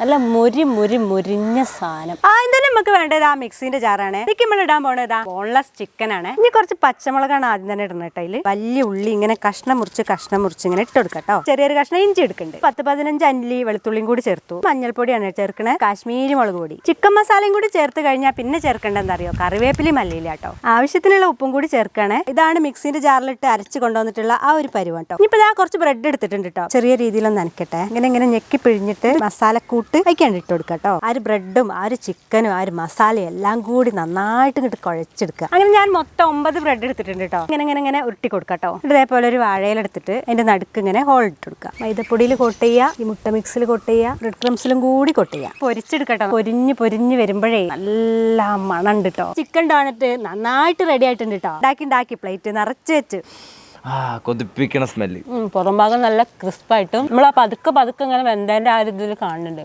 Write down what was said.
നല്ല മുരിഞ്ഞ സാധനം. ആദ്യം നമുക്ക് വേണ്ടത് ആ മിക്സിന്റെ ജാറാണ്. ഇതിക്ക് നമ്മൾ ഇടാൻ പോണത് ബോൺലെസ് ചിക്കൻ ആണ്. ഇനി കുറച്ച് പച്ചമുളകാണ് ആദ്യം തന്നെ ഇടുന്നത് കേട്ടോ. അതില് വലിയ ഉള്ളി ഇങ്ങനെ കഷ്ണം മുറിച്ച് ഇങ്ങനെ ഇട്ട് കൊടുക്കട്ടോ. ചെറിയൊരു കഷ്ണം ഇഞ്ചി എടുക്കുന്നുണ്ട്. 10-15 അല്ലി വെളുത്തുള്ളിയും കൂടി ചേർത്തു. മഞ്ഞൾപ്പൊടിയാണ് ചേർക്കണേ, കാശ്മീരി മുളക് പൊടി. ചിക്കൻ മസാലയും കൂടി ചേർത്ത് കഴിഞ്ഞാൽ പിന്നെ ചേർക്കേണ്ടത് എന്താ അറിയോ, കറിവേപ്പിലി മല്ലിയില്ല കേട്ടോ. ആവശ്യത്തിനുള്ള ഉപ്പും കൂടി ചേർക്കണേ. ഇതാണ് മിക്സിന്റെ ജാറിലിട്ട് അരച്ച് കൊണ്ടുവന്നിട്ടുള്ള ആ ഒരു പരിവം കേട്ടോ. ഇനിയിപ്പോ ഞാൻ കുറച്ച് ബ്രെഡ് എടുത്തിട്ടുണ്ട് കേട്ടോ. ചെറിയ രീതിയിലൊന്ന് നനക്കട്ടെ. ഇങ്ങനെ ഞെക്കി പിഴിഞ്ഞിട്ട് മസാലക്കൂട്ട് വയ്ക്കാണ്ട് ഇട്ട് കൊടുക്കുക കേട്ടോ. ആ ഒരു ബ്രെഡും ആ ഒരു ചിക്കനും ആ ഒരു മസാലയും എല്ലാം കൂടി നന്നായിട്ട് ഇങ്ങോട്ട് കുഴച്ചെടുക്കുക. അങ്ങനെ ഞാൻ മൊത്തം 9 ബ്രെഡ് എടുത്തിട്ടുണ്ട് കേട്ടോ. ഇങ്ങനെ ഉരുട്ടി കൊടുക്കട്ടോ. ഇതേപോലെ ഒരു വാഴയിലെടുത്തിട്ട് അതിന്റെ നടുക്ക് ഇങ്ങനെ ഹോൾ ഇട്ട് കൊടുക്കുക. മൈദപ്പൊടിയിൽ കോട്ട് ചെയ്യുക, ഈ മുട്ട മിക്സിൽ കോട്ട് ചെയ്യുക, ബ്രെഡ് ക്രംസിലും കൂടി കോട്ട് ചെയ്യുക. പൊരിച്ചെടുക്കട്ടോ. പൊരിഞ്ഞ് വരുമ്പോഴേ നല്ല മണം ഉണ്ട് കേട്ടോ. ചിക്കൻ ഡോണറ്റ് നന്നായിട്ട് റെഡി ആയിട്ടുണ്ട് കേട്ടോ. ഉണ്ടാക്കി പ്ലേറ്റ് നിറച്ച് വെച്ച് കൊതിപ്പിക്കണ സ്മെല്ല്. പുറം ഭാഗം നല്ല ക്രിസ്പായിട്ടും നമ്മൾ ആ പതുക്കെ ഇങ്ങനെ വെന്തേന്റെ ആ ഒരു ഇതിൽ കാണുന്നുണ്ട്.